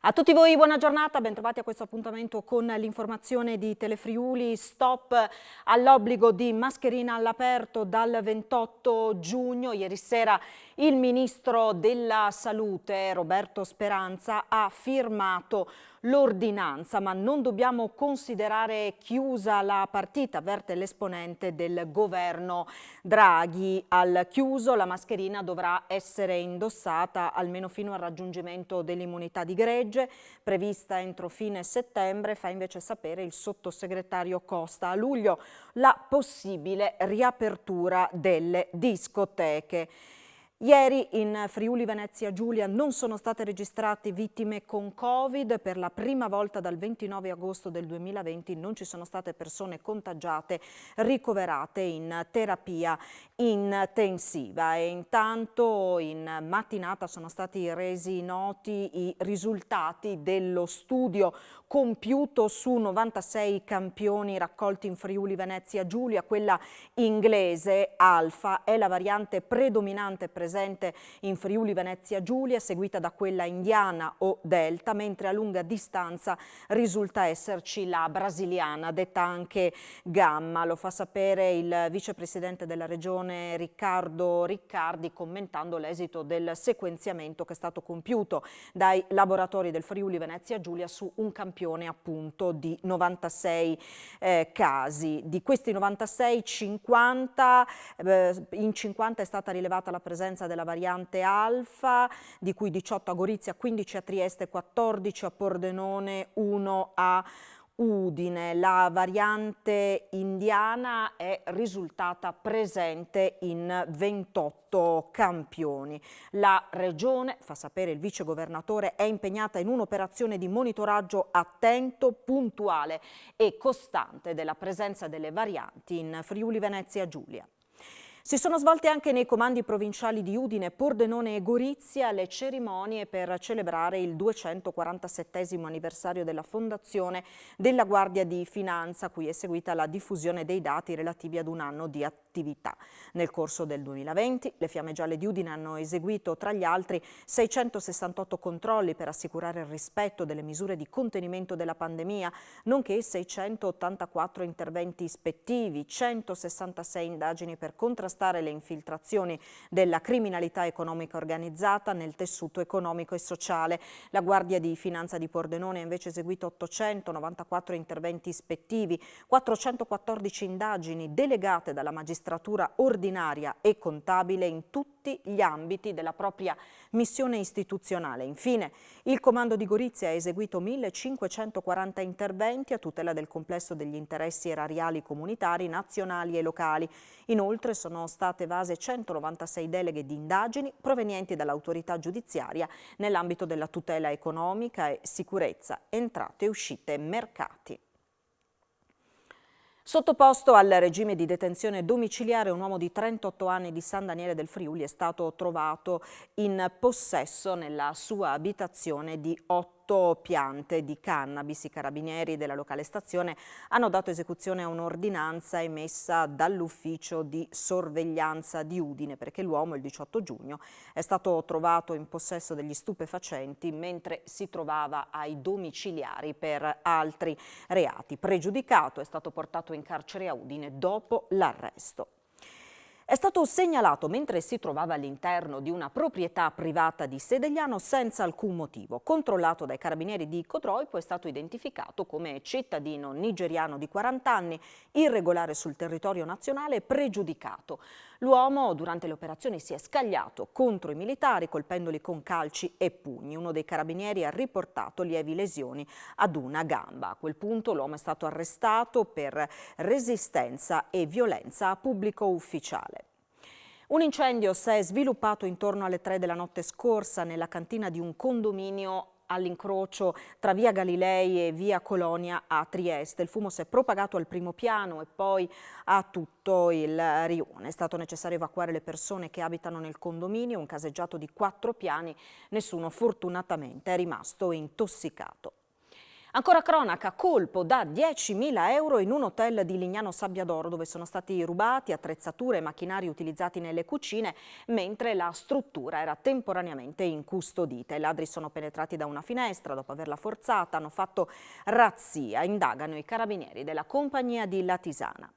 A tutti voi buona giornata, bentrovati a questo appuntamento con l'informazione di Telefriuli. Stop all'obbligo di mascherina all'aperto dal 28 giugno. Ieri sera il Ministro della Salute, Roberto Speranza, ha firmato l'ordinanza, ma non dobbiamo considerare chiusa la partita, avverte l'esponente del governo Draghi. Al chiuso la mascherina dovrà essere indossata almeno fino al raggiungimento dell'immunità di gregge, prevista entro fine settembre, fa invece sapere il sottosegretario Costa. A luglio la possibile riapertura delle discoteche. Ieri in Friuli Venezia Giulia non sono state registrate vittime con Covid. Per la prima volta dal 29 agosto del 2020 non ci sono state persone contagiate ricoverate in terapia intensiva. E intanto in mattinata sono stati resi noti i risultati dello studio compiuto su 96 campioni raccolti in Friuli Venezia Giulia. Quella inglese Alfa è la variante predominante presente in Friuli Venezia Giulia, seguita da quella indiana o Delta, mentre a lunga distanza risulta esserci la brasiliana, detta anche Gamma. Lo fa sapere il vicepresidente della regione Riccardo Riccardi, commentando l'esito del sequenziamento che è stato compiuto dai laboratori del Friuli Venezia Giulia su un campione appunto di 96 casi. Di questi 96, in 50 è stata rilevata la presenza della variante Alfa, di cui 18 a Gorizia, 15 a Trieste, 14 a Pordenone, 1 a Udine. La variante indiana è risultata presente in 28 campioni. La regione, fa sapere il vicegovernatore, è impegnata in un'operazione di monitoraggio attento, puntuale e costante della presenza delle varianti in Friuli Venezia Giulia. Si sono svolte anche nei comandi provinciali di Udine, Pordenone e Gorizia le cerimonie per celebrare il 247° anniversario della fondazione della Guardia di Finanza, cui è seguita la diffusione dei dati relativi ad un anno di attività. Nel corso del 2020 le Fiamme Gialle di Udine hanno eseguito tra gli altri 668 controlli per assicurare il rispetto delle misure di contenimento della pandemia, nonché 684 interventi ispettivi, 166 indagini per contrastare le infiltrazioni della criminalità economica organizzata nel tessuto economico e sociale. La Guardia di Finanza di Pordenone ha invece eseguito 894 interventi ispettivi, 414 indagini delegate dalla magistratura ordinaria e contabile in tutti gli ambiti della propria missione istituzionale. Infine, il Comando di Gorizia ha eseguito 1540 interventi a tutela del complesso degli interessi erariali comunitari, nazionali e locali. Inoltre sono state evase 196 deleghe di indagini provenienti dall'autorità giudiziaria nell'ambito della tutela economica e sicurezza, entrate, uscite e mercati. Sottoposto al regime di detenzione domiciliare, un uomo di 38 anni di San Daniele del Friuli è stato trovato in possesso nella sua abitazione di 8 piante di cannabis. I carabinieri della locale stazione hanno dato esecuzione a un'ordinanza emessa dall'ufficio di sorveglianza di Udine, perché l'uomo il 18 giugno è stato trovato in possesso degli stupefacenti mentre si trovava ai domiciliari per altri reati. Pregiudicato, è stato portato in carcere a Udine dopo l'arresto. È stato segnalato mentre si trovava all'interno di una proprietà privata di Sedegliano senza alcun motivo. Controllato dai carabinieri di Codroipo, poi è stato identificato come cittadino nigeriano di 40 anni, irregolare sul territorio nazionale e pregiudicato. L'uomo durante le operazioni si è scagliato contro i militari colpendoli con calci e pugni. Uno dei carabinieri ha riportato lievi lesioni ad una gamba. A quel punto l'uomo è stato arrestato per resistenza e violenza a pubblico ufficiale. Un incendio si è sviluppato intorno alle 3 della notte scorsa nella cantina di un condominio all'incrocio tra via Galilei e via Colonia a Trieste. Il fumo si è propagato al primo piano e poi a tutto il rione. È stato necessario evacuare le persone che abitano nel condominio, un caseggiato di 4 piani, nessuno fortunatamente è rimasto intossicato. Ancora cronaca, colpo da 10.000 euro in un hotel di Lignano Sabbiadoro dove sono stati rubati attrezzature e macchinari utilizzati nelle cucine mentre la struttura era temporaneamente incustodita. I ladri sono penetrati da una finestra, dopo averla forzata hanno fatto razzia, indagano i carabinieri della compagnia di Latisana.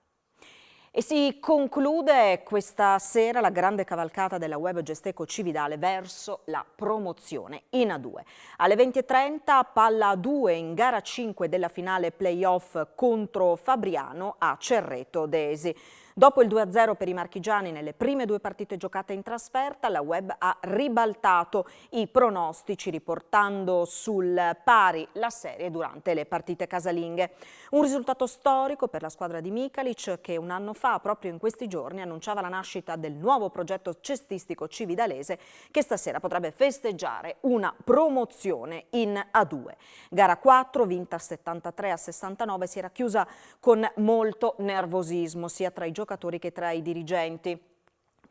E si conclude questa sera la grande cavalcata della Web Gesteco Cividale verso la promozione in A2. Alle 20:30 palla A2 in gara 5 della finale playoff contro Fabriano a Cerreto Desi. Dopo il 2-0 per i marchigiani nelle prime 2 partite giocate in trasferta, la Web ha ribaltato i pronostici riportando sul pari la serie durante le partite casalinghe. Un risultato storico per la squadra di Michalic che un anno fa, proprio in questi giorni, annunciava la nascita del nuovo progetto cestistico cividalese che stasera potrebbe festeggiare una promozione in A2. Gara 4, vinta 73-69, si era chiusa con molto nervosismo sia tra i giocatori che tra i dirigenti.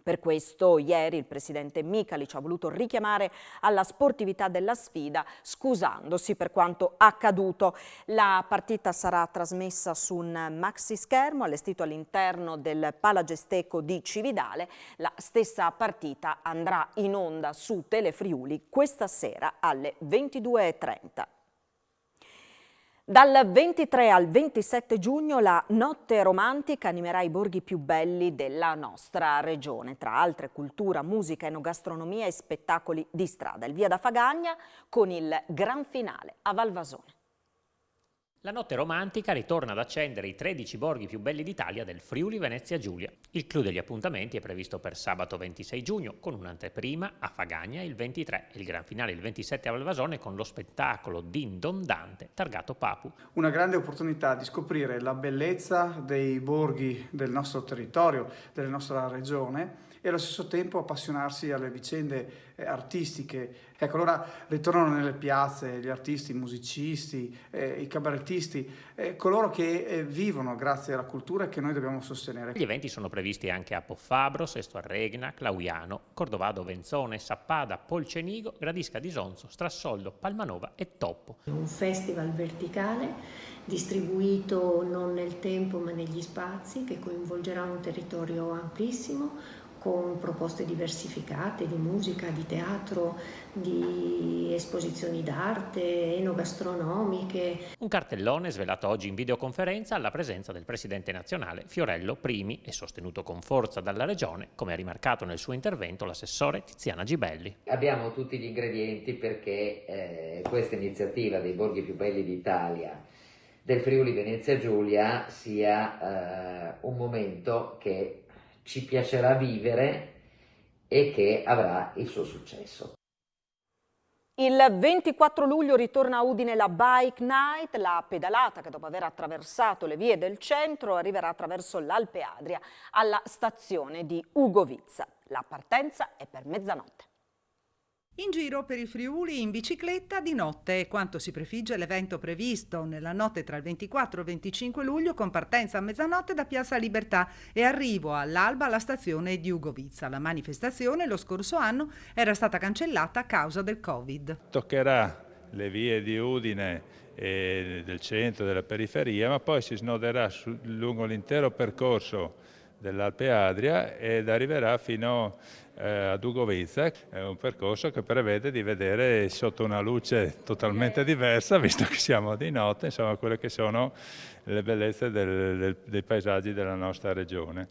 Per questo ieri il presidente Michalic ha voluto richiamare alla sportività della sfida, scusandosi per quanto accaduto. La partita sarà trasmessa su un maxi schermo allestito all'interno del Palagesteco di Cividale. La stessa partita andrà in onda su Telefriuli questa sera alle 22:30. Dal 23 al 27 giugno la Notte Romantica animerà i borghi più belli della nostra regione, tra altre cultura, musica, enogastronomia e spettacoli di strada. Il via da Fagagna con il gran finale a Valvasone. La Notte Romantica ritorna ad accendere i 13 borghi più belli d'Italia del Friuli Venezia Giulia. Il clou degli appuntamenti è previsto per sabato 26 giugno con un'anteprima a Fagagna il 23 e il gran finale il 27 a Valvasone con lo spettacolo Din Don Dante targato Papu. Una grande opportunità di scoprire la bellezza dei borghi del nostro territorio, della nostra regione e allo stesso tempo appassionarsi alle vicende artistiche. Ecco, allora ritornano nelle piazze gli artisti, i musicisti, i cabarettisti, coloro che vivono grazie alla cultura e che noi dobbiamo sostenere. Gli eventi sono previsti anche a Poffabro, Sesto Arregna, Clauiano, Cordovado, Venzone, Sappada, Polcenigo, Gradisca di Sonzo, Strassoldo, Palmanova e Toppo. Un festival verticale distribuito non nel tempo ma negli spazi che coinvolgerà un territorio amplissimo con proposte diversificate di musica, di teatro, di esposizioni d'arte, enogastronomiche. Un cartellone svelato oggi in videoconferenza alla presenza del presidente nazionale Fiorello Primi e sostenuto con forza dalla Regione, come ha rimarcato nel suo intervento l'assessore Tiziana Gibelli. Abbiamo tutti gli ingredienti perché questa iniziativa dei borghi più belli d'Italia del Friuli Venezia Giulia sia un momento che ci piacerà vivere e che avrà il suo successo. Il 24 luglio ritorna a Udine la Bike Night, la pedalata che dopo aver attraversato le vie del centro arriverà attraverso l'Alpe Adria alla stazione di Ugovizza. La partenza è per mezzanotte. In giro per il Friuli in bicicletta di notte è quanto si prefigge l'evento previsto nella notte tra il 24 e il 25 luglio con partenza a mezzanotte da Piazza Libertà e arrivo all'alba alla stazione di Ugovizza. La manifestazione lo scorso anno era stata cancellata a causa del Covid. Toccherà le vie di Udine e del centro e della periferia, ma poi si snoderà lungo l'intero percorso dell'Alpe Adria ed arriverà fino ad Ugovizza. È un percorso che prevede di vedere sotto una luce totalmente diversa, visto che siamo di notte, insomma, quelle che sono le bellezze dei paesaggi della nostra regione.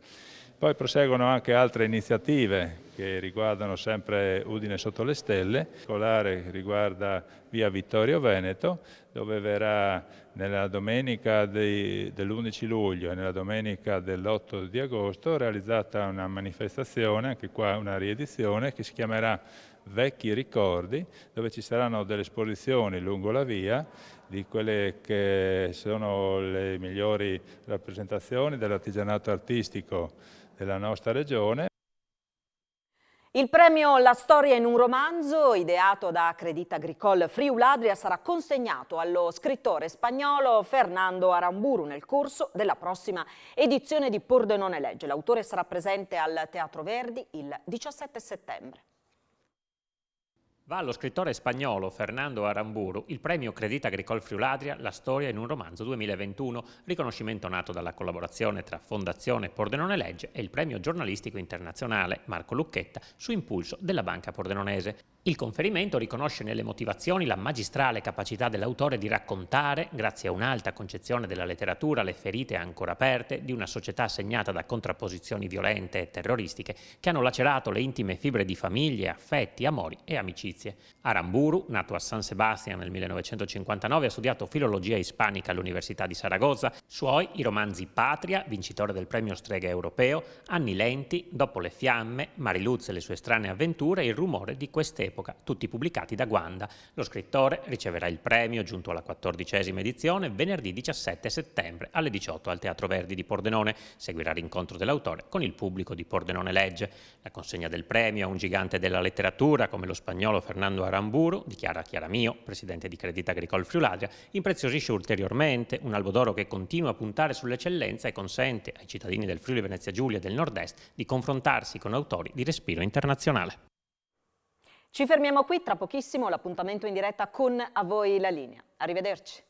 Poi proseguono anche altre iniziative che riguardano sempre Udine sotto le stelle. In particolare riguarda via Vittorio Veneto, dove verrà nella domenica dell'11 luglio e nella domenica dell'8 di agosto realizzata una manifestazione, anche qua una riedizione, che si chiamerà Vecchi Ricordi, dove ci saranno delle esposizioni lungo la via di quelle che sono le migliori rappresentazioni dell'artigianato artistico della nostra regione. Il premio La storia in un romanzo, ideato da Credit Agricole Friuladria, sarà consegnato allo scrittore spagnolo Fernando Aramburu nel corso della prossima edizione di Pordenone Legge. L'autore sarà presente al Teatro Verdi il 17 settembre. Va allo scrittore spagnolo Fernando Aramburu il premio Crédit Agricole Friuladria La storia in un romanzo 2021, riconoscimento nato dalla collaborazione tra Fondazione Pordenone Legge e il premio giornalistico internazionale Marco Lucchetta su impulso della Banca Pordenonese. Il conferimento riconosce nelle motivazioni la magistrale capacità dell'autore di raccontare, grazie a un'alta concezione della letteratura, le ferite ancora aperte di una società segnata da contrapposizioni violente e terroristiche che hanno lacerato le intime fibre di famiglie, affetti, amori e amicizie. Aramburu, nato a San Sebastian nel 1959, ha studiato filologia ispanica all'Università di Saragozza. Suoi i romanzi Patria, vincitore del premio Strega Europeo, Anni Lenti, Dopo le fiamme, Mariluz e le sue strane avventure e Il rumore di quest'epoca, tutti pubblicati da Guanda. Lo scrittore riceverà il premio, giunto alla 14ª edizione, venerdì 17 settembre alle 18 al Teatro Verdi di Pordenone. Seguirà l'incontro dell'autore con il pubblico di Pordenone Legge. La consegna del premio a un gigante della letteratura come lo spagnolo Fernando Aramburu, dichiara Chiara Mio, presidente di Crédit Agricole Friuladria, impreziosisce ulteriormente un albo d'oro che continua a puntare sull'eccellenza e consente ai cittadini del Friuli Venezia Giulia e del Nord-Est di confrontarsi con autori di respiro internazionale. Ci fermiamo qui, tra pochissimo l'appuntamento in diretta con A voi la linea. Arrivederci.